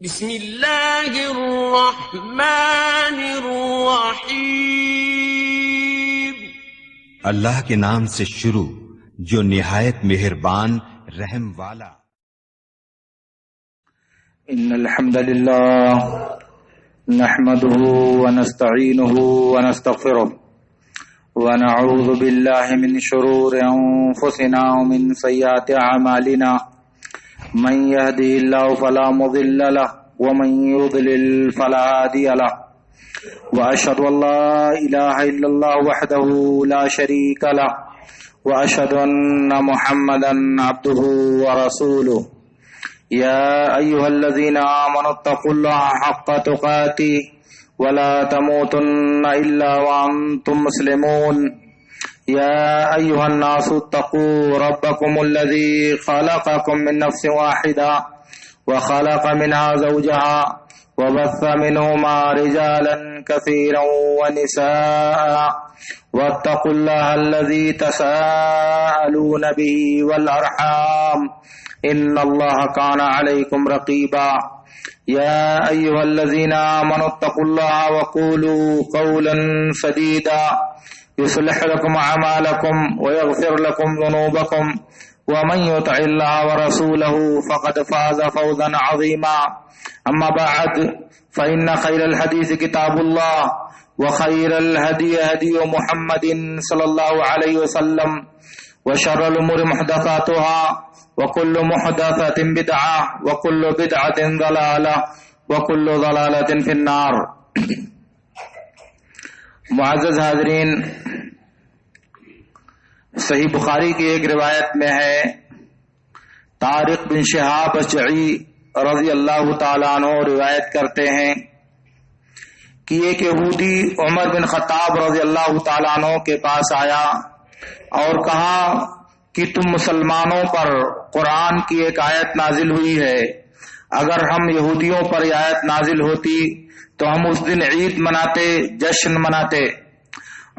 بسم اللہ الرحمن الرحیم. اللہ کے نام سے شروع جو نہایت مہربان رحم والا. ان الحمد للہ نحمده ونستعینه ونستغفره ونعوذ باللہ من شرور انفسنا ومن سیئات اعمالنا من يهده الله فلا مضل له ومن يضلل فلا هادي له واشهد ان لا اله الا الله وحده لا شريك له واشهد ان محمدا عبده ورسوله. يا ايها الذين امنوا اتقوا الله حق تقاته ولا تموتن الا وانتم مسلمون. يا أيها الناس اتقوا ربكم الذي خلقكم من نفس واحدة وخلق منها زوجها وبث منهما رجالا كثيرا ونساء واتقوا الله الذي تساءلون به والأرحام إن الله كان عليكم رقيبا. يا أيها الذين آمنوا اتقوا الله وقولوا قولا سديدا يصلح لكم أعمالكم ويغفر لكم ذنوبكم ومن يطع الله ورسوله فقد فاز فوزا عظيما. أما بعد فإن خير الحديث كتاب الله وخير الهدي هدي محمد صلى الله عليه وسلم وشر الأمور محدثاتها وكل محدثة بدعة وكل بدعة ضلالة وكل ضلالة في النار. معزز حاضرین، صحیح بخاری کی ایک روایت میں ہے، طارق بن شہاب اشجعی رضی اللہ تعالیٰ عنہ روایت کرتے ہیں کہ ایک یہودی عمر بن خطاب رضی اللہ تعالیٰ عنہ کے پاس آیا اور کہا کہ تم مسلمانوں پر قرآن کی ایک آیت نازل ہوئی ہے، اگر ہم یہودیوں پر یہ آیت نازل ہوتی تو ہم اس دن عید مناتے، جشن مناتے.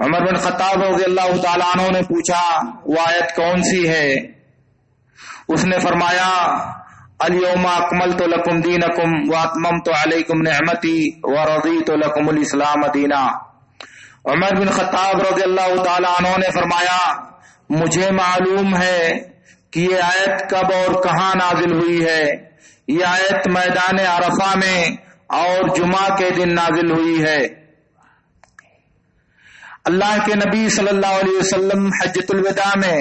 عمر بن خطاب رضی اللہ تعالیٰ عنہ نے پوچھا وہ آیت کون سی ہے؟ اس نے فرمایا الیوم اکملت لکم دینکم واتممت علیکم نعمتی ورضیت لکم الاسلام دینا. عمر بن خطاب رضی اللہ تعالیٰ عنہ نے فرمایا مجھے معلوم ہے کہ یہ آیت کب اور کہاں نازل ہوئی ہے. یہ آیت میدان عرفہ میں اور جمعہ کے دن نازل ہوئی ہے. اللہ کے نبی صلی اللہ علیہ وسلم حجۃ الوداع میں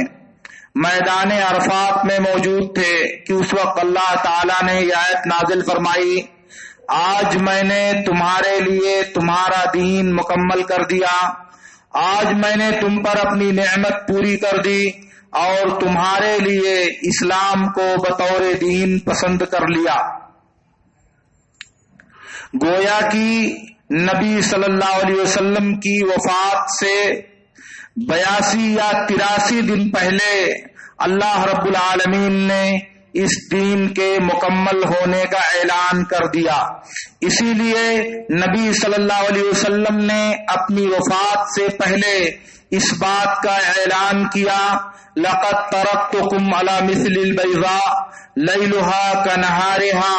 میدان عرفات میں موجود تھے کہ اس وقت اللہ تعالیٰ نے یہ آیت نازل فرمائی آج میں نے تمہارے لیے تمہارا دین مکمل کر دیا، آج میں نے تم پر اپنی نعمت پوری کر دی اور تمہارے لیے اسلام کو بطور دین پسند کر لیا. گویا کہ نبی صلی اللہ علیہ وسلم کی وفات سے 82 یا 83 دن پہلے اللہ رب العالمین نے اس دین کے مکمل ہونے کا اعلان کر دیا. اسی لیے نبی صلی اللہ علیہ وسلم نے اپنی وفات سے پہلے اس بات کا اعلان کیا لقد ترکتکم علی مثل البیضاء لیلها کنہارها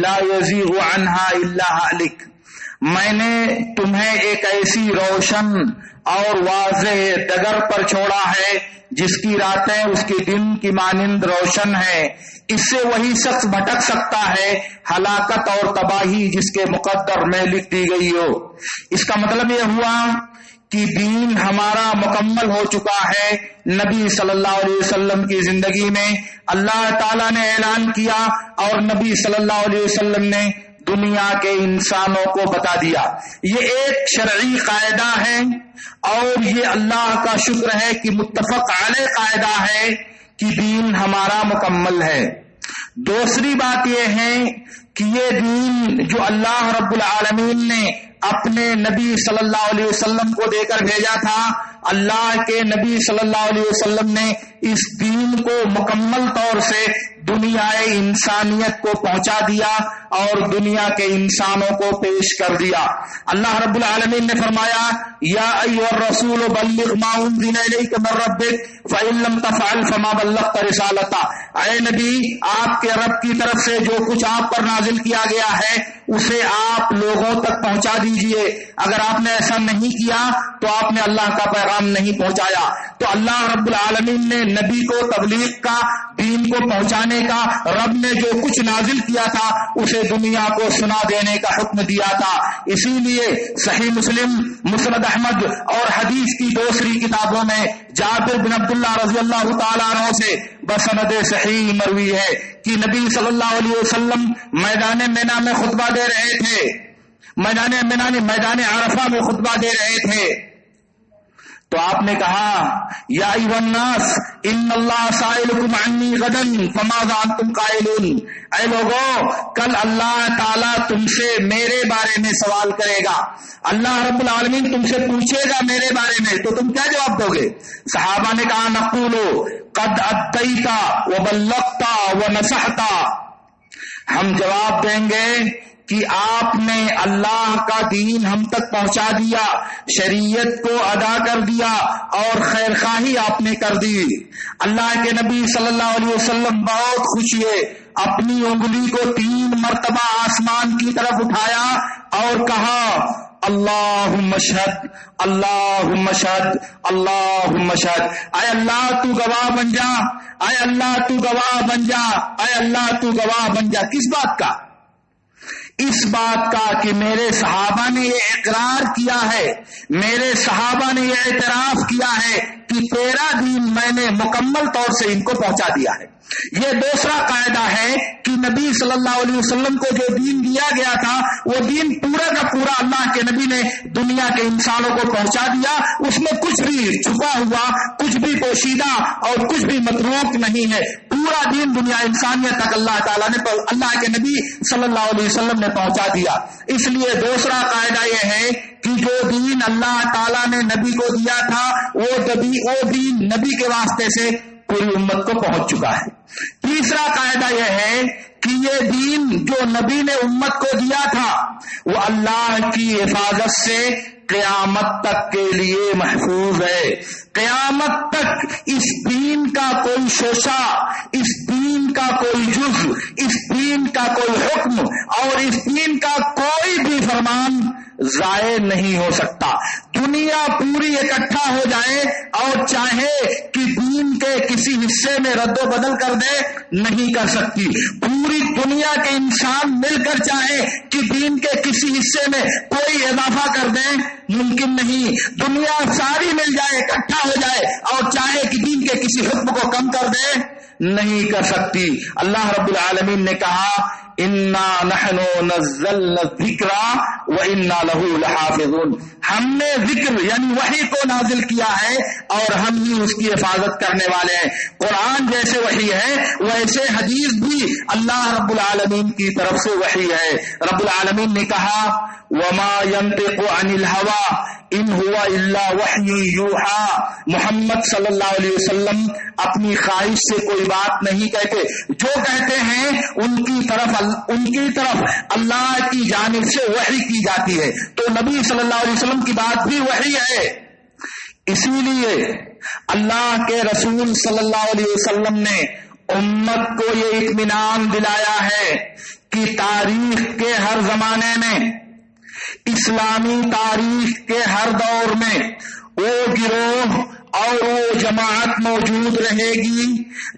لا یزیغ عنها الا ہالک. میں نے تمہیں ایک ایسی روشن اور واضح ڈگر پر چھوڑا ہے جس کی راتیں اس کے دن کی مانند روشن ہے، اس سے وہی شخص بھٹک سکتا ہے ہلاکت اور تباہی جس کے مقدر میں لکھ دی گئی ہو. اس کا مطلب یہ ہوا کہ دین ہمارا مکمل ہو چکا ہے. نبی صلی اللہ علیہ وسلم کی زندگی میں اللہ تعالیٰ نے اعلان کیا اور نبی صلی اللہ علیہ وسلم نے دنیا کے انسانوں کو بتا دیا. یہ ایک شرعی قاعدہ ہے اور یہ اللہ کا شکر ہے کہ متفق علیہ قاعدہ ہے کہ دین ہمارا مکمل ہے. دوسری بات یہ ہے کہ یہ دین جو اللہ رب العالمین نے اپنے نبی صلی اللہ علیہ وسلم کو دے کر بھیجا تھا، اللہ کے نبی صلی اللہ علیہ وسلم نے اس دین کو مکمل طور سے دنیا انسانیت کو پہنچا دیا اور دنیا کے انسانوں کو پیش کر دیا۔ اللہ رب العالمین نے فرمایا یا ایھا الرسول بلغ ما انزل الیک من ربک فإن لم تفعل فما بلغت رسالتہ، اے نبی آپ کے رب کی طرف سے جو کچھ آپ پر نازل کیا گیا ہے اسے آپ لوگوں تک پہنچا دیجئے، اگر آپ نے ایسا نہیں کیا تو آپ نے اللہ کا پیغام نہیں پہنچایا۔ تو اللہ رب العالمین نے نبی کو تبلیغ کا، دین کو پہنچانے کا، رب نے جو کچھ نازل کیا تھا اسے دنیا کو سنا دینے کا حکم دیا تھا۔ اسی لیے صحیح مسلم، مسند احمد اور حدیث کی دوسری کتابوں میں جابر بن عبداللہ رضی اللہ تعالیٰ عنہ سے بسند صحیح مروی ہے کہ نبی صلی اللہ علیہ وسلم میدان مینا میں خطبہ دے رہے تھے، میدان عرفہ میں خطبہ دے رہے تھے، تو آپ نے کہا یا ایھا الناس ان اللہ سائلکم عنی غدا فماذا انتم قائلون، اے لوگوں کل اللہ تعالیٰ تم سے میرے بارے میں سوال کرے گا، اللہ رب العالمین تم سے پوچھے گا میرے بارے میں، تو تم کیا جواب دو گے؟ صحابہ نے کہا نقول قد ادیت وبلغت ونصحت، ہم جواب دیں گے کہ آپ نے اللہ کا دین ہم تک پہنچا دیا، شریعت کو ادا کر دیا اور خیر خواہی آپ نے کر دی۔ اللہ کے نبی صلی اللہ علیہ وسلم بہت خوش ہوئے، اپنی انگلی کو 3 مرتبہ آسمان کی طرف اٹھایا اور کہا اللہم اشہد اللہم اشہد اللہم اشہد، اے اللہ تو گواہ بن جا، اے اللہ تو گواہ بن جا، اے اللہ تو گواہ بن جا۔ کس بات کا؟ اس بات کا کہ میرے صحابہ نے یہ اقرار کیا ہے، میرے صحابہ نے یہ اعتراف کیا ہے کہ تیرا دین میں نے مکمل طور سے ان کو پہنچا دیا ہے۔ یہ دوسرا قاعدہ ہے کہ نبی صلی اللہ علیہ وسلم کو جو دین دیا گیا تھا وہ دین پورا کا پورا اللہ کے نبی نے دنیا کے انسانوں کو پہنچا دیا، اس میں کچھ بھی چھپا ہوا، کچھ بھی پوشیدہ اور کچھ بھی متروک نہیں ہے، پورا دین دنیا انسانیت تک اللہ تعالیٰ نے، اللہ کے نبی صلی اللہ علیہ وسلم نے پہنچا دیا۔ اس لیے دوسرا قاعدہ یہ ہے کہ جو دین اللہ تعالیٰ نے نبی کو دیا تھا وہ دین نبی کے واسطے سے پوری امت کو پہنچ چکا ہے۔ تیسرا قاعدہ یہ ہے کہ یہ دین جو نبی نے امت کو دیا تھا وہ اللہ کی حفاظت سے قیامت تک کے لیے محفوظ ہے۔ قیامت تک اس دین کا کوئی شوشہ، اس دین کا کوئی جز، اس دین کا کوئی حکم اور اس دین کا کوئی بھی فرمان ضائع نہیں ہو سکتا۔ دنیا پوری اکٹھا ہو جائے اور چاہے کہ دین کے کسی حصے میں رد و بدل کر دے، نہیں کر سکتی۔ پوری دنیا کے انسان مل کر چاہے کہ دین کے کسی حصے میں کوئی اضافہ کر دیں، ممکن نہیں۔ دنیا ساری مل جائے، اکٹھا ہو جائے اور چاہے کہ دین کے کسی حکم کو کم کر دے، نہیں کر سکتی۔ اللہ رب العالمین نے کہا انا نحن نزلنا الذکر وانا له لحافظون، ہم نے ذکر یعنی وحی کو نازل کیا ہے اور ہم ہی اس کی حفاظت کرنے والے ہیں۔ قرآن جیسے وحی ہے ویسے حدیث بھی اللہ رب العالمین کی طرف سے وحی ہے۔ رب العالمین نے کہا وما ينطق عن الهوى ان هو الا وحی یوحى، محمد صلی اللہ علیہ وسلم اپنی خواہش سے کوئی بات نہیں کہتے، جو کہتے ہیں ان کی طرف اللہ کی جانب سے وحی کی جاتی ہے، تو نبی صلی اللہ علیہ وسلم کی بات بھی وحی ہے۔ اسی لیے اللہ کے رسول صلی اللہ علیہ وسلم نے امت کو یہ اطمینان دلایا ہے کہ تاریخ کے ہر زمانے میں، اسلامی تاریخ کے ہر دور میں وہ گروہ اور وہ جماعت موجود رہے گی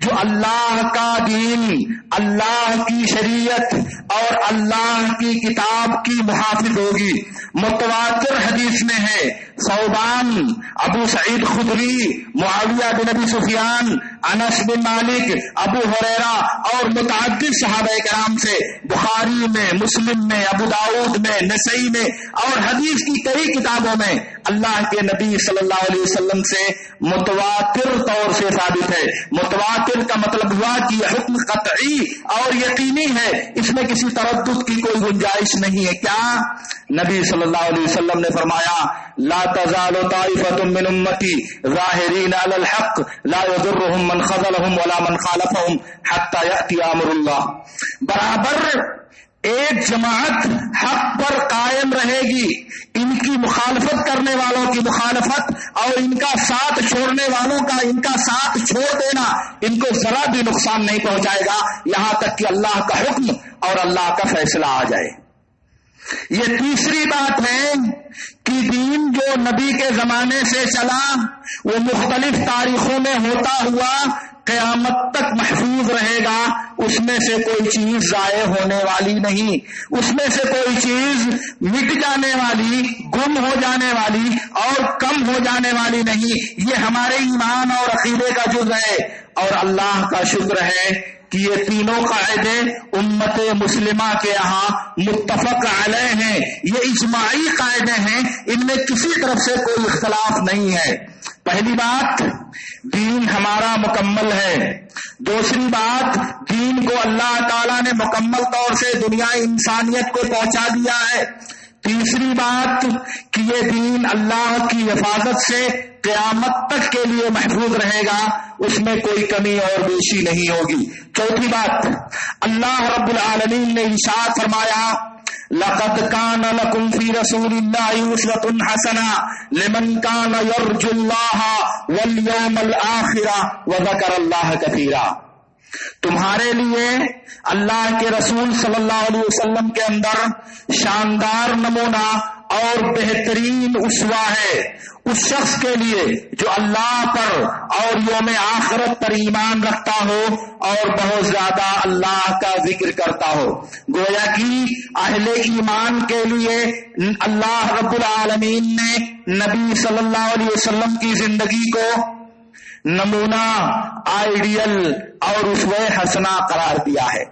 جو اللہ کا دین، اللہ کی شریعت اور اللہ کی کتاب کی محافظ ہوگی۔ متواتر حدیث میں ہے، ثوبان، ابو سعید خدری، معاویہ بن ابی سفیان، انس بن مالک، ابو ہریرہ اور متعدد صحابہ کرام سے، بخاری میں، مسلم میں، ابو داؤد میں، نسائی میں اور حدیث کی کئی کتابوں میں اللہ کے نبی صلی اللہ علیہ وسلم سے متواتر طور سے ثابت ہے۔ متواتر کا مطلب ہوا کہ یہ حکم قطعی اور یقینی ہے، اس میں کسی تردد کی کوئی گنجائش نہیں ہے۔ کیا نبی صلی صلی اللہ علیہ وسلم نے فرمایا لا تزال طائفة من امتی ظاہرین علی الحق لا یضرهم من خذلهم ولا من خالفهم حتى یأتی امر اللہ. برابر ایک جماعت حق پر قائم رہے گی، ان کی مخالفت کرنے والوں کی مخالفت اور ان کا ساتھ چھوڑنے والوں کا ان کا ساتھ چھوڑ دینا ان کو ذرا بھی نقصان نہیں پہنچائے گا یہاں تک کہ اللہ کا حکم اور اللہ کا فیصلہ آ جائے. یہ تیسری بات ہے کہ دین جو نبی کے زمانے سے چلا وہ مختلف تاریخوں میں ہوتا ہوا قیامت تک محفوظ رہے گا. اس میں سے کوئی چیز ضائع ہونے والی نہیں، اس میں سے کوئی چیز مٹ جانے والی، گم ہو جانے والی اور کم ہو جانے والی نہیں. یہ ہمارے ایمان اور عقیدے کا جز ہے. اور اللہ کا شکر ہے کہ یہ تینوں قاعدے امت مسلمہ کے یہاں متفق علیہ ہیں. یہ اجماعی قاعدے ہیں، ان میں کسی طرف سے کوئی اختلاف نہیں ہے. پہلی بات، دین ہمارا مکمل ہے. دوسری بات، دین کو اللہ تعالیٰ نے مکمل طور سے دنیا انسانیت کو پہنچا دیا ہے. تیسری بات کہ یہ دین اللہ کی حفاظت سے قیامت تک کے لیے محفوظ رہے گا، اس میں کوئی کمی اور بیشی نہیں ہوگی. چوتھی بات، اللہ رب العالمین نے ارشاد فرمایا لقد كان لكم في رسول الله أسوة حسنة لمن كان يرجو الله واليوم الآخر وذكر الله كثيرا. تمہارے لیے اللہ کے رسول صلی اللہ علیہ وسلم کے اندر شاندار نمونہ اور بہترین اسوہ ہے اس شخص کے لیے جو اللہ پر اور یوم آخرت پر ایمان رکھتا ہو اور بہت زیادہ اللہ کا ذکر کرتا ہو. گویا کہ اہل ایمان کے لیے اللہ رب العالمین نے نبی صلی اللہ علیہ وسلم کی زندگی کو نمونہ، آئیڈیل اور اسوہ حسنہ قرار دیا ہے.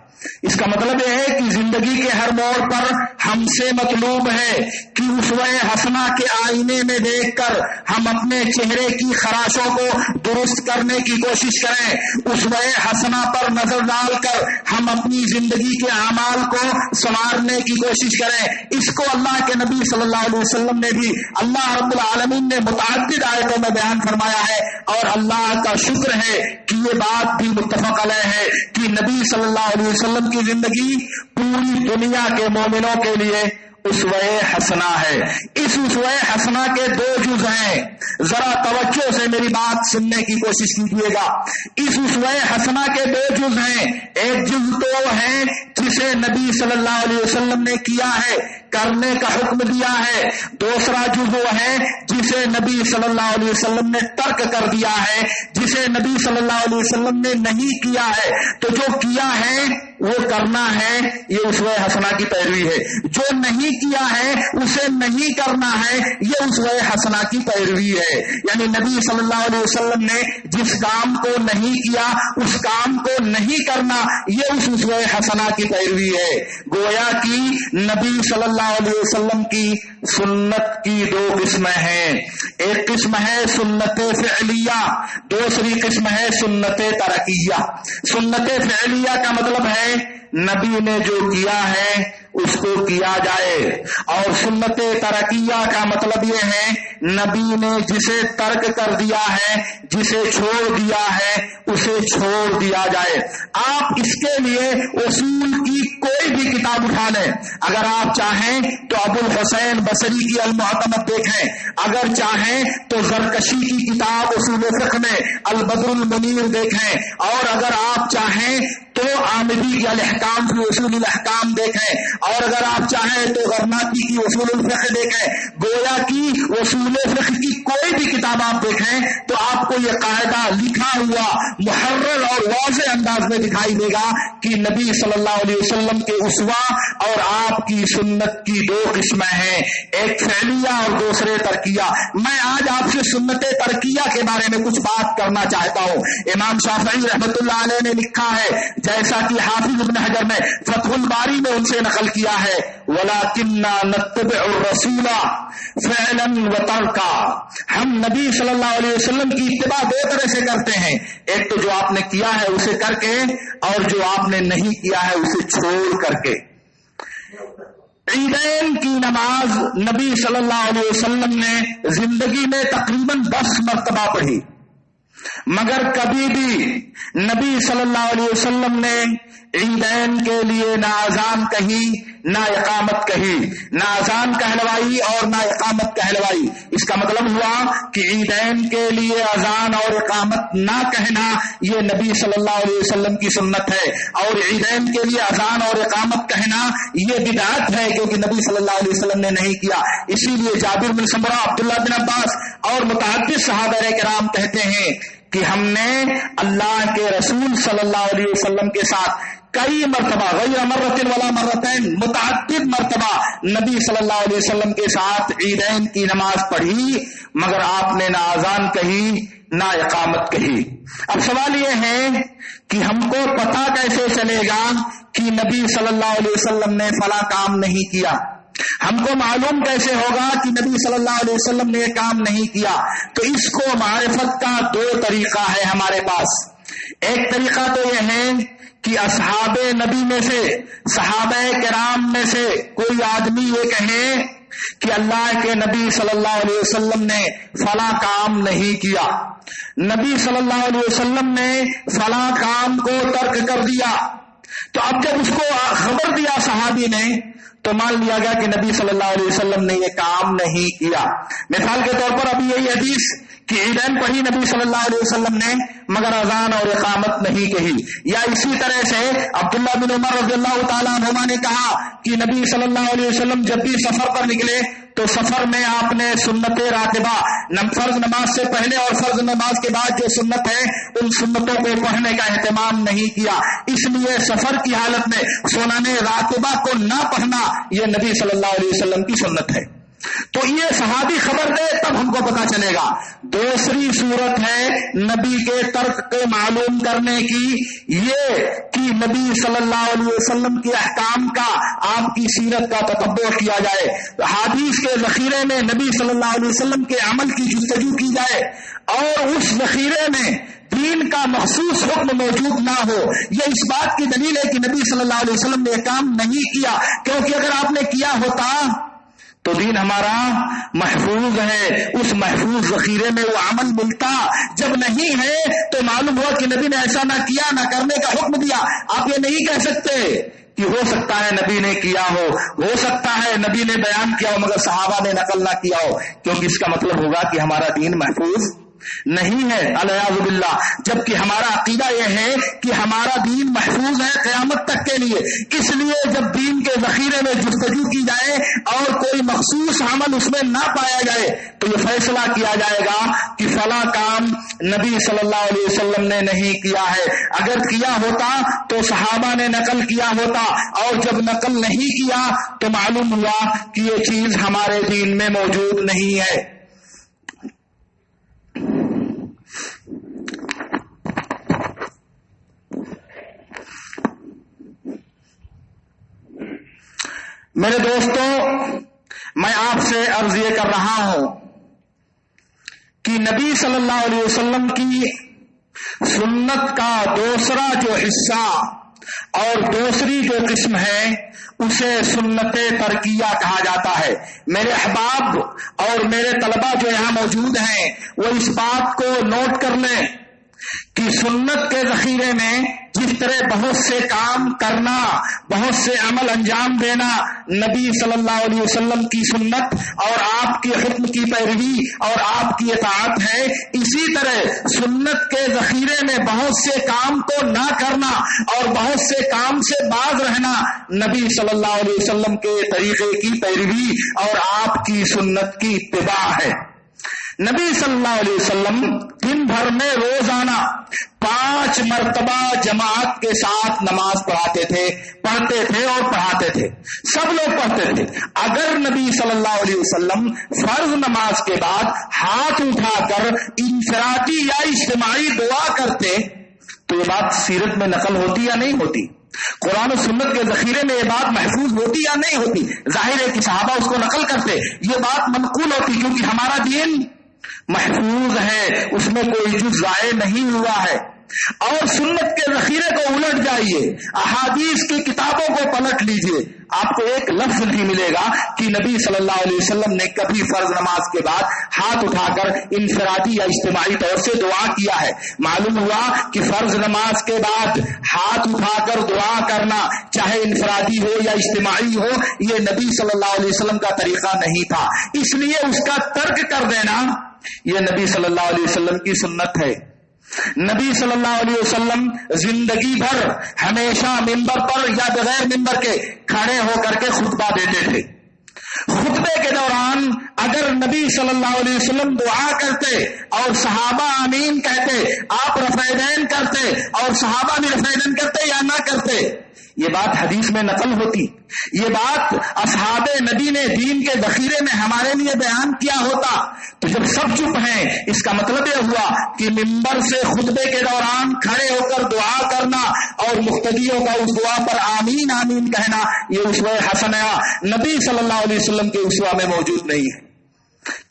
اس کا مطلب یہ ہے کہ زندگی کے ہر موڑ پر ہم سے مطلوب ہے کہ اسوہ حسنہ کے آئینے میں دیکھ کر ہم اپنے چہرے کی خراشوں کو درست کرنے کی کوشش کریں. اسوہ حسنہ پر نظر ڈال کر ہم اپنی زندگی کے اعمال کو سنوارنے کی کوشش کریں. اس کو اللہ کے نبی صلی اللہ علیہ وسلم نے بھی اللہ رب العالمین نے متعدد آیتوں میں بیان فرمایا ہے. اور اللہ کا شکر ہے کہ یہ بات بھی متفق علیہ ہے کہ نبی صلی اللہ علیہ وسلم کی زندگی پوری دنیا کے مومنوں کے لیے اسوہ حسنہ ہے. اس اسوہ حسنہ کے دو جز ہیں، ذرا توجہ سے میری بات سننے کی کوشش کیجیے گا. اس اسوہ حسنہ کے دو جز ہیں. ایک جز تو ہے جسے نبی صلی اللہ علیہ وسلم نے کیا ہے، کرنے کا حکم دیا ہے. دوسرا جز وہ ہے جسے نبی صلی اللہ علیہ وسلم نے ترک کر دیا ہے، جسے نبی صلی اللہ علیہ وسلم نے نہیں کیا ہے. تو جو کیا ہے وہ کرنا ہے، یہ اسوہ حسنہ کی پیروی ہے. جو نہیں کیا ہے اسے نہیں کرنا ہے، یہ اسوہ حسنہ کی پیروی ہے. یعنی نبی صلی اللہ علیہ وسلم نے جس کام کو نہیں کیا اس کام کو نہیں کرنا، یہ اس اسوہ حسنہ کی پیروی ہے. گویا کہ نبی صلی اللہ علیہ وسلم کی سنت کی دو قسمیں ہیں. ایک قسم ہے سنت فعلیہ، دوسری قسم ہے سنت ترکیہ. سنت فعلیہ کا مطلب ہے نبی نے جو کیا ہے اس کو کیا جائے، اور سنت ترکیہ کا مطلب یہ ہے نبی نے جسے ترک کر دیا ہے، جسے چھوڑ دیا ہے اسے چھوڑ دیا جائے. آپ اس کے لیے اصول کی کوئی بھی کتاب اٹھا لیں. اگر آپ چاہیں تو ابو الحسین بصری کی المعتمد دیکھیں، اگر چاہیں تو زرکشی کی کتاب اصول فقہ میں البدر المنیر دیکھیں، اور اگر آپ چاہیں تو آمدی کی الاحکام فی اصول الاحکام دیکھیں، اور اگر آپ چاہیں تو غرناطی کی اصول الفقہ دیکھیں. گویا کی اصول فقہ کی کوئی بھی کتاب آپ دیکھیں تو آپ کو یہ قاعدہ لکھا ہوا محرر اور واضح انداز میں دکھائی دے گا کہ نبی صلی اللہ علیہ وسلم کے اسوہ اور آپ کی سنت کی دو قسمیں ہیں، ایک فعلیہ اور دوسرے ترکیہ. میں آج آپ سے سنت ترکیہ کے بارے میں کچھ بات کرنا چاہتا ہوں. امام شافعی رحمۃ اللہ علیہ نے لکھا ہے، جیسا کہ حافظ ابن حجر نے فتح الباری میں ان سے نقل کیا ہے، وَلَكِنَّا نَتَّبِعُ الرَّسُولَ فِعْلًا وَتَرْكًا. ہم نبی صلی اللہ علیہ وسلم کی اتباع دو طرح سے کرتے ہیں، ایک تو جو آپ نے کیا ہے اسے کر کے، اور جو آپ نے نہیں کیا ہے اسے چھوڑ کر کے. عیدین کی نماز نبی صلی اللہ علیہ وسلم نے زندگی میں تقریباً 10 مرتبہ پڑھی، مگر کبھی بھی نبی صلی اللہ علیہ وسلم نے عیدین کے لیے نہ اذان کہی نہ اقامت کہی، نہ اذان کہلوائی اور نہ اقامت کہلوائی۔ اس کا مطلب ہوا کہ عیدین کے لیے اذان اور اقامت نہ کہنا یہ نبی صلی اللہ علیہ وسلم کی سنت ہے، اور عیدین کے لیے اذان اور اقامت کہنا یہ بدعت ہے کیونکہ نبی صلی اللہ علیہ وسلم نے نہیں کیا۔ اسی لیے جابر بن سمرہ، عبداللہ بن عباس اور متعدد صحابہ کرام کہتے ہیں کہ ہم نے اللہ کے رسول صلی اللہ علیہ وسلم کے ساتھ کئی مرتبہ، غیر مرۃ ولا مرتين، متعدد مرتبہ نبی صلی اللہ علیہ وسلم کے ساتھ عیدین کی نماز پڑھی، مگر آپ نے نہ اذان کہی نہ اقامت کہی۔ اب سوال یہ ہے کہ ہم کو پتہ کیسے چلے گا کہ نبی صلی اللہ علیہ وسلم نے فلاں کام نہیں کیا؟ ہم کو معلوم کیسے ہوگا کہ نبی صلی اللہ علیہ وسلم نے یہ کام نہیں کیا؟ تو اس کو معرفت کا 2 طریقہ ہے ہمارے پاس۔ ایک طریقہ تو یہ ہے کہ اصحاب نبی میں سے، صحابہ کرام میں سے کوئی آدمی یہ کہے کہ اللہ کے نبی صلی اللہ علیہ وسلم نے فلاں کام نہیں کیا، نبی صلی اللہ علیہ وسلم نے فلاں کام کو ترک کر دیا۔ تو اب جب اس کو خبر دیا صحابی نے تو مان لیا گیا کہ نبی صلی اللہ علیہ وسلم نے یہ کام نہیں کیا۔ مثال کے طور پر ابھی یہی حدیث کہ عیدین پڑھی نبی صلی اللہ علیہ وسلم نے مگر اذان اور اقامت نہیں کہی، یا اسی طرح سے عبداللہ بن عمر رضی اللہ تعالیٰ عنہما نے کہا کہ نبی صلی اللہ علیہ وسلم جب بھی سفر پر نکلے تو سفر میں آپ نے سنت راتبہ، فرض نماز سے پہلے اور فرض نماز کے بعد جو سنت ہے ان سنتوں کو پڑھنے کا اہتمام نہیں کیا، اس لیے سفر کی حالت میں سنن راتبہ کو نہ پڑھنا یہ نبی صلی اللہ علیہ وسلم کی سنت ہے۔ تو یہ صحابی خبر دے تب ہم کو پتا چلے گا۔ دوسری صورت ہے نبی کے ترک کو معلوم کرنے کی، یہ کہ نبی صلی اللہ علیہ وسلم کے احکام کا، آپ کی سیرت کا تتبع کیا جائے، حدیث کے ذخیرے میں نبی صلی اللہ علیہ وسلم کے عمل کی جستجو کی جائے اور اس ذخیرے میں دین کا مخصوص حکم موجود نہ ہو۔ یہ اس بات کی دلیل ہے کہ نبی صلی اللہ علیہ وسلم نے یہ کام نہیں کیا، کیونکہ اگر آپ نے کیا ہوتا تو دین ہمارا محفوظ ہے، اس محفوظ ذخیرے میں وہ عمل ملتا۔ جب نہیں ہے تو معلوم ہوا کہ نبی نے ایسا نہ کیا، نہ کرنے کا حکم دیا۔ آپ یہ نہیں کہہ سکتے کہ ہو سکتا ہے نبی نے کیا ہو سکتا ہے نبی نے بیان کیا ہو مگر صحابہ نے نقل نہ کیا ہو، کیونکہ اس کا مطلب ہوگا کہ ہمارا دین محفوظ نہیں ہے، الیاذ باللہ۔ جبکہ ہمارا عقیدہ یہ ہے کہ ہمارا دین محفوظ ہے قیامت تک کے لیے۔ اس لیے جب دین کے ذخیرے میں جستجو کی جائے اور کوئی مخصوص عمل اس میں نہ پایا جائے تو یہ فیصلہ کیا جائے گا کہ فلاں کام نبی صلی اللہ علیہ وسلم نے نہیں کیا ہے۔ اگر کیا ہوتا تو صحابہ نے نقل کیا ہوتا، اور جب نقل نہیں کیا تو معلوم ہوا کہ یہ چیز ہمارے دین میں موجود نہیں ہے۔ میرے دوستوں، میں آپ سے عرض یہ کر رہا ہوں کہ نبی صلی اللہ علیہ وسلم کی سنت کا دوسرا جو حصہ اور دوسری جو قسم ہے اسے سنت ترکیہ کہا جاتا ہے۔ میرے احباب اور میرے طلبہ جو یہاں موجود ہیں وہ اس بات کو نوٹ کر لیں کہ سنت کے ذخیرے میں جس طرح بہت سے کام کرنا، بہت سے عمل انجام دینا نبی صلی اللہ علیہ وسلم کی سنت اور آپ کے حکم کی پیروی اور آپ کی اطاعت ہے، اسی طرح سنت کے ذخیرے میں بہت سے کام کو نہ کرنا اور بہت سے کام سے باز رہنا نبی صلی اللہ علیہ وسلم کے طریقے کی پیروی اور آپ کی سنت کی اتباع ہے۔ نبی صلی اللہ علیہ وسلم دن بھر میں روزانہ 5 مرتبہ جماعت کے ساتھ نماز پڑھتے تھے اور پڑھاتے تھے، سب لوگ پڑھتے تھے۔ اگر نبی صلی اللہ علیہ وسلم فرض نماز کے بعد ہاتھ اٹھا کر انفرادی یا اجتماعی دعا کرتے تو یہ بات سیرت میں نقل ہوتی یا نہیں ہوتی؟ قرآن و سنت کے ذخیرے میں یہ بات محفوظ ہوتی یا نہیں ہوتی؟ ظاہر ہے کہ صحابہ اس کو نقل کرتے، یہ بات منقول ہوتی، کیونکہ ہمارا دین محفوظ ہے، اس میں کوئی جز ضائع نہیں ہوا ہے۔ اور سنت کے ذخیرے کو الٹ جائیے، احادیث کی کتابوں کو پلٹ لیجئے، آپ کو ایک لفظ نہیں ملے گا کہ نبی صلی اللہ علیہ وسلم نے کبھی فرض نماز کے بعد ہاتھ اٹھا کر انفرادی یا اجتماعی طور سے دعا کیا ہے۔ معلوم ہوا کہ فرض نماز کے بعد ہاتھ اٹھا کر دعا کرنا، چاہے انفرادی ہو یا اجتماعی ہو، یہ نبی صلی اللہ علیہ وسلم کا طریقہ نہیں تھا، اس لیے اس کا ترک کر دینا یہ نبی صلی اللہ علیہ وسلم کی سنت ہے۔ نبی صلی اللہ علیہ وسلم زندگی بھر ہمیشہ ممبر پر یا بغیر ممبر کے کھڑے ہو کر کے خطبہ دیتے تھے۔ خطبے کے دوران اگر نبی صلی اللہ علیہ وسلم دعا کرتے اور صحابہ آمین کہتے، آپ رفع یدین کرتے اور صحابہ بھی رفع یدین کرتے یا نہ کرتے، یہ بات حدیث میں نقل ہوتی، یہ بات اصحاب نبی نے دین کے ذخیرے میں ہمارے لیے بیان کیا ہوتا۔ تو جب سب چپ ہیں، اس کا مطلب یہ ہوا کہ ممبر سے خطبے کے دوران کھڑے ہو کر دعا کرنا اور مقتدیوں کا اس دعا پر آمین آمین کہنا، یہ اسوہ حسنہ نبی صلی اللہ علیہ وسلم کے اسوہ میں موجود نہیں ہے۔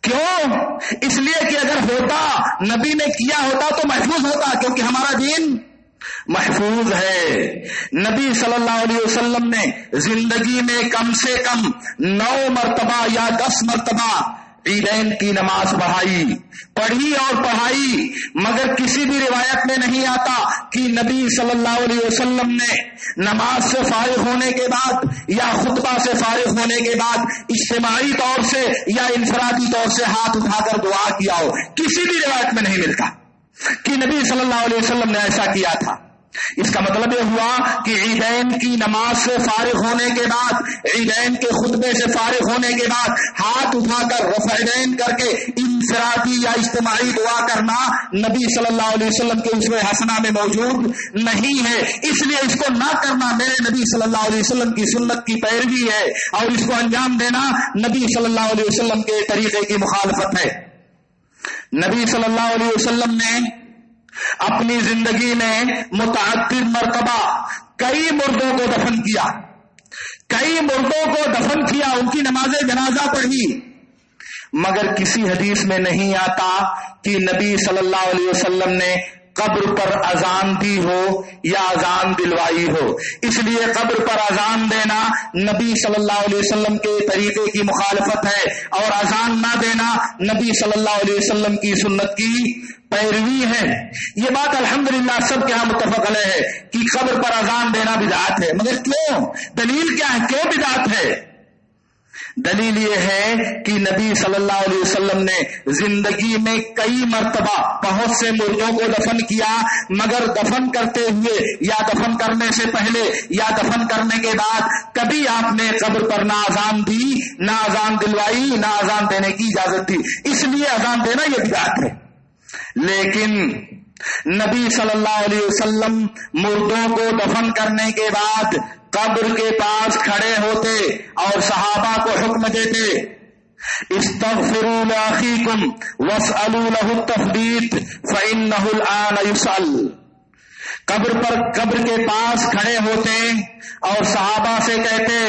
کیوں؟ اس لیے کہ اگر ہوتا، نبی نے کیا ہوتا تو محفوظ ہوتا، کیونکہ ہمارا دین محفوظ ہے۔ نبی صلی اللہ علیہ وسلم نے زندگی میں کم سے کم 9 مرتبہ یا 10 مرتبہ عیدین کی نماز پڑھی اور پڑھائی، مگر کسی بھی روایت میں نہیں آتا کہ نبی صلی اللہ علیہ وسلم نے نماز سے فارغ ہونے کے بعد یا خطبہ سے فارغ ہونے کے بعد اجتماعی طور سے یا انفرادی طور سے ہاتھ اٹھا کر دعا کیا ہو، کسی بھی روایت میں نہیں ملتا کہ نبی صلی اللہ علیہ وسلم نے ایسا کیا تھا۔ اس کا مطلب یہ ہوا کہ عیدین کی نماز سے فارغ ہونے کے بعد، عیدین کے خطبے سے فارغ ہونے کے بعد ہاتھ اٹھا کر رفع یدین کر کے انفرادی یا اجتماعی دعا کرنا نبی صلی اللہ علیہ وسلم کے اسوہ حسنہ میں موجود نہیں ہے۔ اس لیے اس کو نہ کرنا میرے نبی صلی اللہ علیہ وسلم کی سنت کی پیروی ہے، اور اس کو انجام دینا نبی صلی اللہ علیہ وسلم کے طریقے کی مخالفت ہے۔ نبی صلی اللہ علیہ وسلم نے اپنی زندگی میں متعدد مرتبہ کئی مردوں کو دفن کیا، ان کی نماز جنازہ پڑھی، مگر کسی حدیث میں نہیں آتا کہ نبی صلی اللہ علیہ وسلم نے قبر پر اذان دی ہو یا اذان دلوائی ہو۔ اس لیے قبر پر اذان دینا نبی صلی اللہ علیہ وسلم کے طریقے کی مخالفت ہے، اور اذان نہ دینا نبی صلی اللہ علیہ وسلم کی سنت کی پیروی ہے۔ یہ بات الحمدللہ سب کے ہاں متفق علیہ ہے کہ قبر پر اذان دینا بدعت ہے، مگر کیوں؟ دلیل کیا ہے؟ کیوں بدعت ہے؟ دلیل یہ ہے کہ نبی صلی اللہ علیہ وسلم نے زندگی میں کئی مرتبہ بہت سے مردوں کو دفن کیا، مگر دفن کرتے ہوئے یا دفن کرنے سے پہلے یا دفن کرنے کے بعد کبھی آپ نے قبر پر نہ اذان دی، نہ اذان دلوائی، نہ اذان دینے کی اجازت دی، اس لیے اذان دینا یہ بدعت ہے۔ لیکن نبی صلی اللہ علیہ وسلم مردوں کو دفن کرنے کے بعد قبر کے پاس کھڑے ہوتے اور صحابہ کو حکم دیتے، استغفروا لاخیکم واسألوا له التثبیت فإنه الآن يسأل۔ قبر کے پاس کھڑے ہوتے اور صحابہ سے کہتے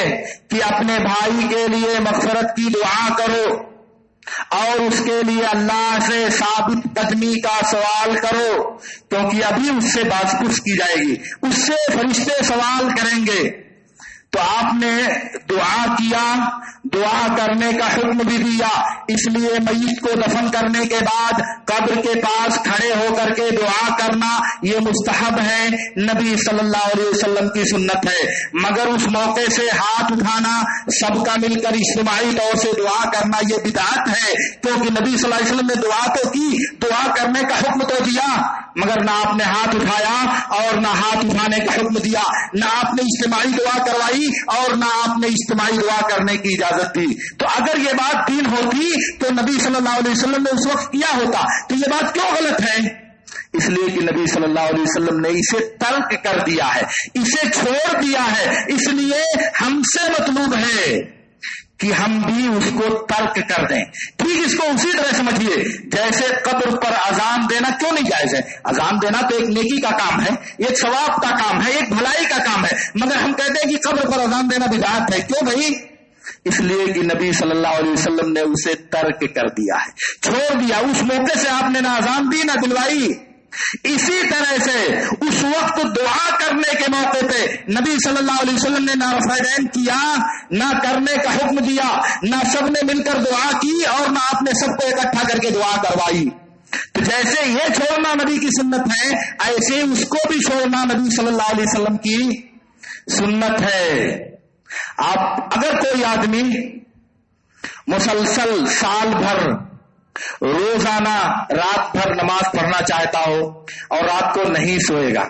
کہ اپنے بھائی کے لیے مغفرت کی دعا کرو اور اس کے لیے اللہ سے ثابت قدمی کا سوال کرو، کیونکہ ابھی اس سے باز پرس کی جائے گی، اس سے فرشتے سوال کریں گے۔ تو آپ نے دعا کیا، دعا کرنے کا حکم بھی دیا، اس لیے میت کو دفن کرنے کے بعد قبر کے پاس کھڑے ہو کر کے دعا کرنا یہ مستحب ہے، نبی صلی اللہ علیہ وسلم کی سنت ہے۔ مگر اس موقع سے ہاتھ اٹھانا، سب کا مل کر اجتماعی طور سے دعا کرنا یہ بدعت ہے، کیونکہ نبی صلی اللہ علیہ وسلم نے دعا تو کی، دعا کرنے کا حکم تو دیا، مگر نہ آپ نے ہاتھ اٹھایا اور نہ ہاتھ اٹھانے کا حکم دیا، نہ آپ نے اجتماعی دعا کروائی اور نہ آپ نے اجتماعی دعا کرنے کی اجازت دی۔ تو اگر یہ بات دین ہوتی تو نبی صلی اللہ علیہ وسلم نے اس وقت کیا ہوتا، تو یہ بات کیوں غلط ہے؟ اس لیے کہ نبی صلی اللہ علیہ وسلم نے اسے ترک کر دیا ہے، اسے چھوڑ دیا ہے، اس لیے ہم سے مطلوب ہے کہ ہم بھی اس کو ترک کر دیں۔ ٹھیک اس کو اسی طرح سمجھیے جیسے قبر پر اذان دینا کیوں نہیں جائز ہے؟ اذان دینا تو ایک نیکی کا کام ہے، ایک ثواب کا کام ہے، ایک بھلائی کا کام ہے، مگر ہم کہتے ہیں کہ قبر پر اذان دینا بدعت ہے۔ کیوں بھائی؟ اس لیے کہ نبی صلی اللہ علیہ وسلم نے اسے ترک کر دیا ہے، چھوڑ دیا۔ اس موقع سے آپ نے نہ اذان دی نہ دلوائی، اسی طرح سے اس وقت دعا کرنے کے موقع پہ نبی صلی اللہ علیہ وسلم نے نہ رفعین کیا، نہ کرنے کا حکم دیا، نہ سب نے مل کر دعا کی اور نہ آپ نے سب کو اکٹھا کر کے دعا کروائی۔ تو جیسے یہ چھوڑنا نبی کی سنت ہے، ایسے اس کو بھی چھوڑنا نبی صلی اللہ علیہ وسلم کی سنت ہے۔ آپ اگر کوئی آدمی مسلسل سال بھر روزانہ رات بھر نماز پڑھنا چاہتا ہو اور رات کو نہیں سوئے گا،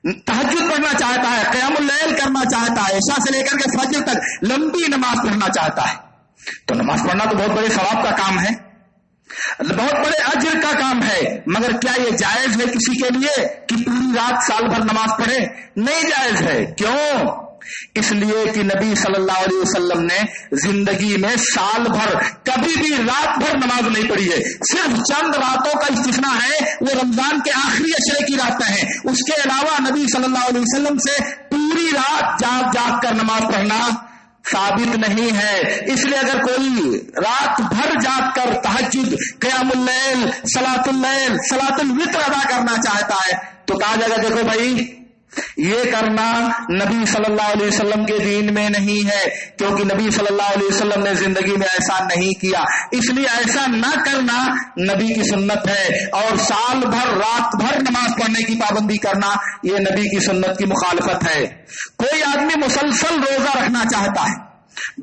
تہجد پڑھنا چاہتا ہے، قیام اللیل کرنا چاہتا ہے، عشاء سے لے کر کے فجر تک لمبی نماز پڑھنا چاہتا ہے، تو نماز پڑھنا تو بہت بڑے ثواب کا کام ہے، بہت بڑے اجر کا کام ہے، مگر کیا یہ جائز ہے کسی کے لیے کہ پوری رات سال بھر نماز پڑھے؟ نہیں جائز ہے۔ کیوں؟ اس لیے کہ نبی صلی اللہ علیہ وسلم نے زندگی میں سال بھر کبھی بھی رات بھر نماز نہیں پڑھی ہے، صرف چند راتوں کا استثناء ہے، وہ رمضان کے آخری عشرے کی راتیں ہیں، اس کے علاوہ نبی صلی اللہ علیہ وسلم سے پوری رات جاگ جاگ کر نماز پڑھنا ثابت نہیں ہے۔ اس لیے اگر کوئی رات بھر جاگ کر تہجد، قیام اللیل، صلاۃ اللیل، صلاۃ الوتر ادا کرنا چاہتا ہے تو کہا جائے گا دیکھو بھائی یہ کرنا نبی صلی اللہ علیہ وسلم کے دین میں نہیں ہے، کیونکہ نبی صلی اللہ علیہ وسلم نے زندگی میں ایسا نہیں کیا، اس لیے ایسا نہ کرنا نبی کی سنت ہے، اور سال بھر رات بھر نماز پڑھنے کی پابندی کرنا یہ نبی کی سنت کی مخالفت ہے۔ کوئی آدمی مسلسل روزہ رکھنا چاہتا ہے،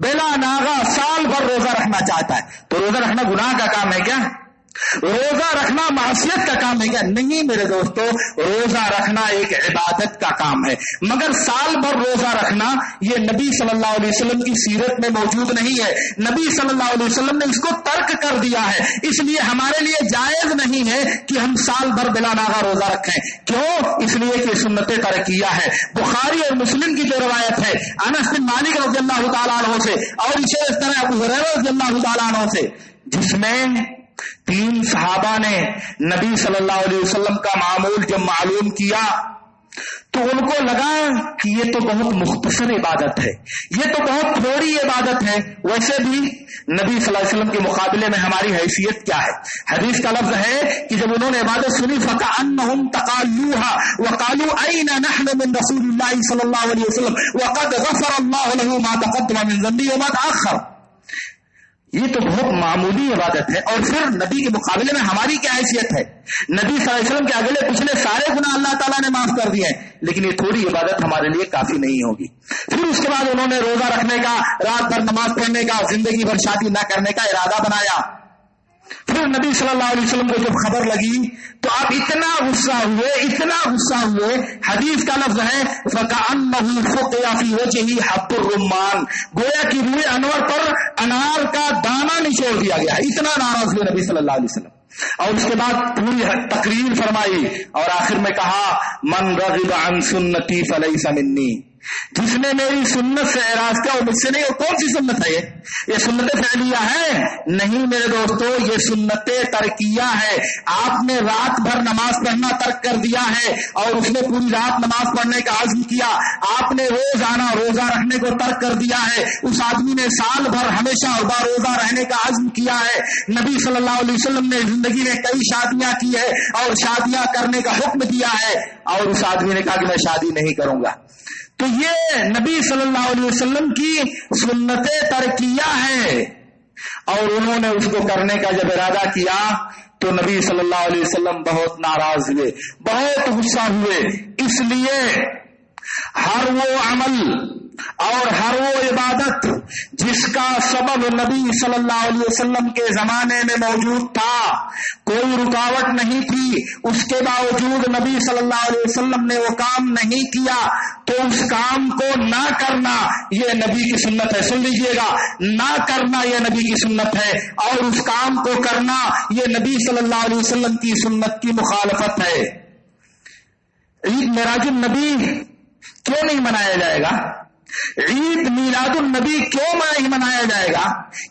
بلا ناغہ سال بھر روزہ رکھنا چاہتا ہے، تو روزہ رکھنا گناہ کا کام ہے کیا؟ روزہ رکھنا معصیت کا کام ہے کیا؟ نہیں میرے دوستو، روزہ رکھنا ایک عبادت کا کام ہے، مگر سال بھر روزہ رکھنا یہ نبی صلی اللہ علیہ وسلم کی سیرت میں موجود نہیں ہے، نبی صلی اللہ علیہ وسلم نے اس کو ترک کر دیا ہے، اس لیے ہمارے لیے جائز نہیں ہے کہ ہم سال بھر بلا ناغہ روزہ رکھیں۔ کیوں؟ اس لیے کہ سنت ترکیہ ہے۔ بخاری اور مسلم کی جو روایت ہے انس بن مالک رضی اللہ تعالیٰ عنہ سے اور اسی طرح ابو ہریرہ رضی اللہ تعالیٰ عنہ سے، جس میں 3 صحابہ نے نبی صلی اللہ علیہ وسلم کا معمول جب معلوم کیا تو ان کو لگا کہ یہ تو بہت مختصر عبادت ہے، یہ تو بہت تھوڑی عبادت ہے، ویسے بھی نبی صلی اللہ علیہ وسلم کے مقابلے میں ہماری حیثیت کیا ہے؟ حدیث کا لفظ ہے کہ جب انہوں نے عبادت سنی فَكَأَنَّهُمْ تَقَالُوهَا وَقَالُوا أَيْنَ نَحْنُ مِن رَسُولِ اللَّهِ صلی اللہ علیہ وسلم وَقَدْ غَفَرَ اللَّهُ لَهُ مَا تَقَدَّمَ مِن ذَنبِهِ وَمَا تَأَخَّرَ۔ یہ تو بہت معمولی عبادت ہے، اور پھر نبی کے مقابلے میں ہماری کیا حیثیت ہے؟ نبی صلی اللہ علیہ وسلم کے اگلے پچھلے سارے گناہ اللہ تعالیٰ نے معاف کر دیے ہیں، لیکن یہ تھوڑی عبادت ہمارے لیے کافی نہیں ہوگی۔ پھر اس کے بعد انہوں نے روزہ رکھنے کا، رات بھر نماز پڑھنے کا، زندگی بھر شادی نہ کرنے کا ارادہ بنایا۔ پھر نبی صلی اللہ علیہ وسلم کو جب خبر لگی تو آپ اتنا غصہ ہوئے، حدیث کا لفظ ہے فَكَأَنَّهُ فُقِئَ فِي وَجْهِهِ حَبُّ الرُّمَّانِ، گویا کہ روئے انور پر انار کا دانہ نچوڑ دیا گیا، اتنا ناراض ہوئے نبی صلی اللہ علیہ وسلم۔ اور اس کے بعد پوری تقریر فرمائی اور آخر میں کہا من رغب عن سنتی فلیس منی، جس نے میری سنت سے اعراض کیا وہ مجھ سے نہیں۔ اور کون سی سنت ہے یہ سنت فعلیہ ہے؟ نہیں میرے دوستو، یہ سنت ترکیہ ہے۔ آپ نے رات بھر نماز پڑھنا ترک کر دیا ہے اور اس نے پوری رات نماز پڑھنے کا عزم کیا۔ آپ نے روزانہ روزہ رکھنے کو ترک کر دیا ہے، اس آدمی نے سال بھر ہمیشہ باروزہ رہنے کا عزم کیا ہے۔ نبی صلی اللہ علیہ وسلم نے زندگی میں کئی شادیاں کی ہے اور شادیاں کرنے کا حکم دیا ہے، اور اس آدمی نے کہا کہ میں شادی نہیں کروں گا۔ تو یہ نبی صلی اللہ علیہ وسلم کی سنت ترکیہ ہے، اور انہوں نے اس کو کرنے کا جب ارادہ کیا تو نبی صلی اللہ علیہ وسلم بہت ناراض ہوئے، بہت غصہ ہوئے۔ اس لیے ہر وہ عمل اور ہر وہ عبادت جس کا سبب نبی صلی اللہ علیہ وسلم کے زمانے میں موجود تھا، کوئی رکاوٹ نہیں تھی، اس کے باوجود نبی صلی اللہ علیہ وسلم نے وہ کام نہیں کیا، تو اس کام کو نہ کرنا یہ نبی کی سنت ہے۔ سن لیجئے گا، نہ کرنا یہ نبی کی سنت ہے، اور اس کام کو کرنا یہ نبی صلی اللہ علیہ وسلم کی سنت کی مخالفت ہے۔ عید معراج النبی کیوں نہیں منایا جائے گا؟ عید میلاد النبی کیوں نہیں منایا جائے گا؟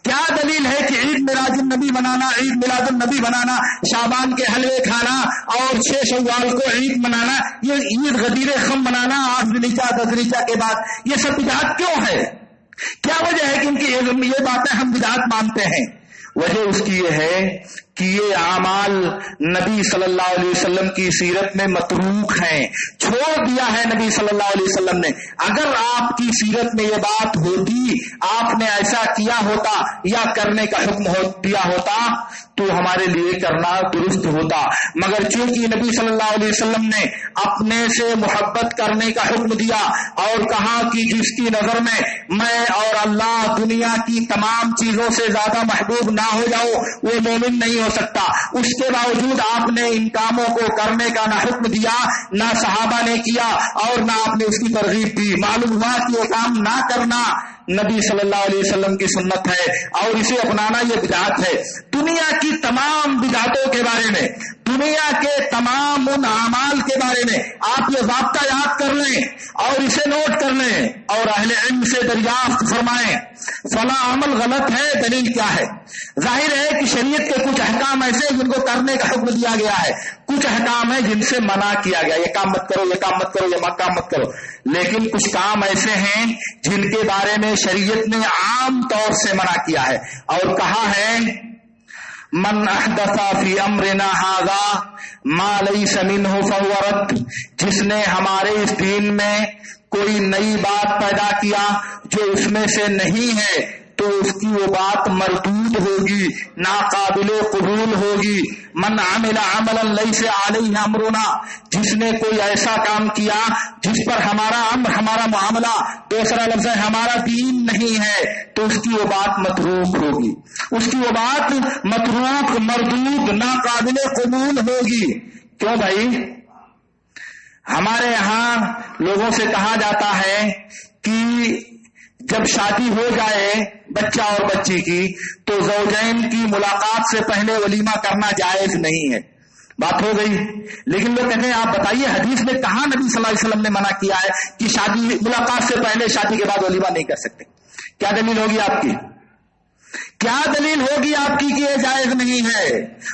کیا دلیل ہے کہ عید میلاد النبی منانا، عید میلاد النبی منانا، شعبان کے حلوے کھانا اور 6 شوال کو عید منانا، یہ عید غدیر خم منانا 8 ذوالحجہ 10 ذوالحجہ کے بعد، یہ سب بدعت کیوں ہے؟ کیا وجہ ہے کہ ان کی یہ باتیں ہم بدعت مانتے ہیں؟ وجہ اس کی یہ ہے کہ یہ اعمال نبی صلی اللہ علیہ وسلم کی سیرت میں متروک ہیں، چھوڑ دیا ہے نبی صلی اللہ علیہ وسلم نے۔ اگر آپ کی سیرت میں یہ بات ہوتی، آپ نے ایسا کیا ہوتا یا کرنے کا حکم دیا ہوتا تو ہمارے لیے کرنا درست ہوتا، مگر چونکہ نبی صلی اللہ علیہ وسلم نے اپنے سے محبت کرنے کا حکم دیا اور کہا کہ جس کی نظر میں اور اللہ دنیا کی تمام چیزوں سے زیادہ محبوب نہ ہو جاؤ وہ مومن نہیں ہو سکتا، اس کے باوجود آپ نے ان کاموں کو کرنے کا نہ حکم دیا، نہ صحابہ نے کیا اور نہ آپ نے اس کی ترغیب دی۔ معلوم ہوا کہ یہ کام نہ کرنا نبی صلی اللہ علیہ وسلم کی سنت ہے اور اسے اپنانا یہ بدعت ہے۔ دنیا کی تمام بدعتوں کے بارے میں، دنیا کے تمام ان اعمال کے بارے میں آپ یہ ضابطہ یاد کر لیں اور اسے نوٹ کر لیں اور اہل علم سے دریافت فرمائیں فلاں عمل غلط ہے، دلیل کیا ہے؟ ظاہر ہے کہ شریعت کے کچھ احکام ایسے ہیں جن کو کرنے کا حکم دیا گیا ہے، کچھ احکام ہیں جن سے منع کیا گیا، یہ کام مت کرو، یہ کام مت کرو، یہ کام مت کرو، لیکن کچھ کام ایسے ہیں جن کے بارے میں شریعت نے عام طور سے منع کیا ہے اور کہا ہے من احدث فی امرنا ھذا ما لیس منہ فہو رد، جس نے ہمارے اس دین میں کوئی نئی بات پیدا کیا جو اس میں سے نہیں ہے تو اس کی وہ بات مردود ہوگی، ناقابل قبول ہوگی۔ من عمل عملا لیس علیہ امرنا، جس نے کوئی ایسا کام کیا جس پر ہمارا امر، ہمارا معاملہ، دوسرا لفظ ہے ہمارا دین نہیں ہے تو اس کی وہ بات متروک ہوگی، اس کی وہ بات متروک، مردود، ناقابل قبول ہوگی۔ کیوں بھائی؟ ہمارے یہاں لوگوں سے کہا جاتا ہے کہ جب شادی ہو جائے بچہ اور بچی کی تو زوجین کی ملاقات سے پہلے ولیمہ کرنا جائز نہیں ہے، بات ہو گئی۔ لیکن لوگ کہتے ہیں آپ بتائیے حدیث میں کہاں نبی صلی اللہ علیہ وسلم نے منع کیا ہے کہ شادی ملاقات سے پہلے شادی کے بعد ولیمہ نہیں کر سکتے؟ کیا دلیل ہوگی آپ کی؟ کیا دلیل ہوگی آپ کی کہ یہ جائز نہیں ہے؟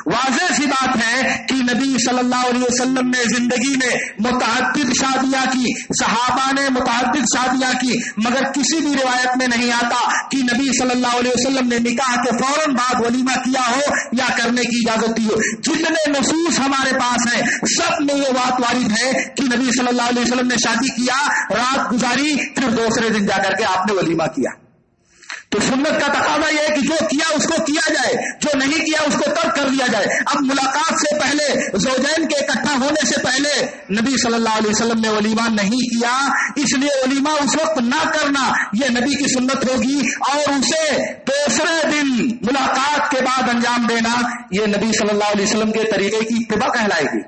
واضح سی بات ہے کہ نبی صلی اللہ علیہ وسلم نے زندگی میں متعدد شادیاں کی، صحابہ نے متعدد شادیاں کی، مگر کسی بھی روایت میں نہیں آتا کہ نبی صلی اللہ علیہ وسلم نے نکاح کے فوراً بعد ولیمہ کیا ہو یا کرنے کی اجازت دی ہو۔ جتنے نصوص ہمارے پاس ہیں سب میں یہ بات وارد ہے کہ نبی صلی اللہ علیہ وسلم نے شادی کیا، رات گزاری، پھر دوسرے دن جا کر کے آپ نے ولیمہ کیا۔ تو سنت کا تقاضا یہ ہے کہ جو کیا اس کو کیا جائے، جو نہیں کیا اس کو ترک کر دیا جائے۔ اب ملاقات سے پہلے، زوجین کے اکٹھا ہونے سے پہلے نبی صلی اللہ علیہ وسلم نے ولیمہ نہیں کیا، اس لیے ولیمہ اس وقت نہ کرنا یہ نبی کی سنت ہوگی اور اسے دوسرے دن ملاقات کے بعد انجام دینا یہ نبی صلی اللہ علیہ وسلم کے طریقے کی اتباع کہلائے گی۔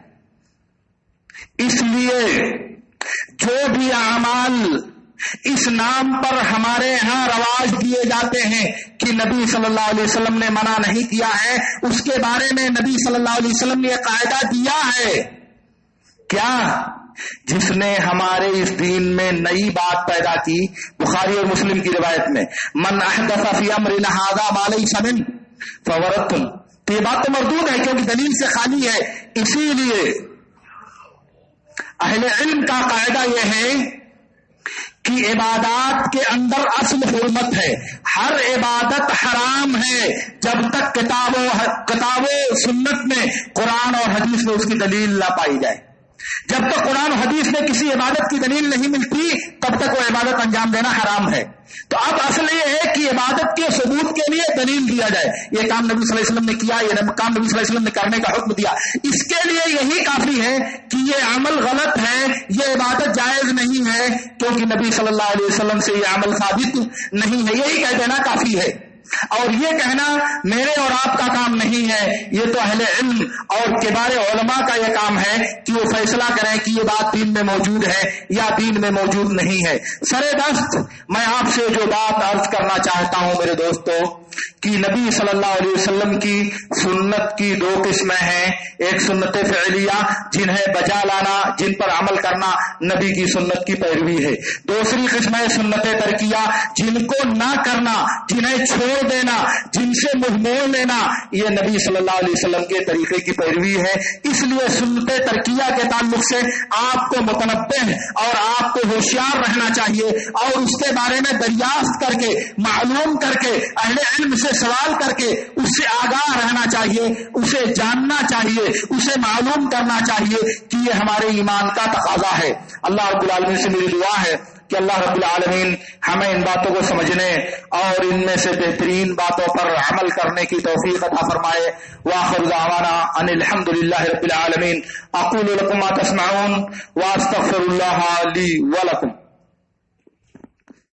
اس لیے جو بھی اعمال اس نام پر ہمارے ہاں رواج دیے جاتے ہیں کہ نبی صلی اللہ علیہ وسلم نے منع نہیں کیا ہے، اس کے بارے میں نبی صلی اللہ علیہ وسلم نے قاعدہ دیا ہے کیا؟ جس نے ہمارے اس دین میں نئی بات پیدا کی، بخاری اور مسلم کی روایت میں من احدث فی امرنا ھذا ما لیس منہ فہو رد، تو یہ بات تو مردود ہے کیونکہ دلیل سے خالی ہے۔ اسی لیے اہل علم کا قاعدہ یہ ہے کہ عبادات کے اندر اصل حرمت ہے، ہر عبادت حرام ہے جب تک کتاب و سنت میں، قرآن اور حدیث میں اس کی دلیل نہ پائی جائے۔ جب تک قرآن و حدیث میں کسی عبادت کی دلیل نہیں ملتی تب تک وہ عبادت انجام دینا حرام ہے۔ تو اب اصل یہ ہے کہ عبادت کے ثبوت کے لیے دلیل دیا جائے، یہ کام نبی صلی اللہ علیہ وسلم نے کیا، یہ کام نبی صلی اللہ علیہ وسلم نے کرنے کا حکم دیا، اس کے لیے یہی کافی ہے کہ یہ عمل غلط ہے، یہ عبادت جائز نہیں ہے کیونکہ نبی صلی اللہ علیہ وسلم سے یہ عمل ثابت نہیں ہے، یہی کہہ دینا کافی ہے۔ اور یہ کہنا میرے اور آپ کا کام نہیں ہے، یہ تو اہل علم اور کبار علماء کا یہ کام ہے کہ وہ فیصلہ کریں کہ یہ بات دین میں موجود ہے یا دین میں موجود نہیں ہے۔ سرے دست میں آپ سے جو بات عرض کرنا چاہتا ہوں میرے دوستو کہ نبی صلی اللہ علیہ وسلم کی سنت کی دو قسمیں ہیں، ایک سنت فعلیہ جنہیں بجا لانا، جن پر عمل کرنا نبی کی سنت کی پیروی ہے، دوسری قسم ہے سنت ترکیہ جن کو نہ کرنا، جنہیں چھوڑ چھوڑ دینا، جن سے منہ موڑ لینا، یہ نبی صلی اللہ علیہ وسلم کے طریقے کی پیروی ہے۔ اس لیے سنت ترکیہ کے تعلق سے آپ کو متنبہ اور آپ کو ہوشیار رہنا چاہیے، اور اس کے بارے میں دریافت کر کے، معلوم کر کے، اہل علم سے سوال کر کے اس سے آگاہ رہنا چاہیے، اسے جاننا چاہیے، اسے معلوم کرنا چاہیے کہ یہ ہمارے ایمان کا تقاضا ہے۔ اللہ رب العالمین سے میری دعا ہے کہ اللہ رب العالمین ہمیں ان باتوں کو سمجھنے اور ان میں سے بہترین باتوں پر عمل کرنے کی توفیق عطا فرمائے۔ وآخر دعوانا ان الحمد للہ رب العالمین۔ اقول لکم ما تسمعون واستغفر اللہ لی ولکم۔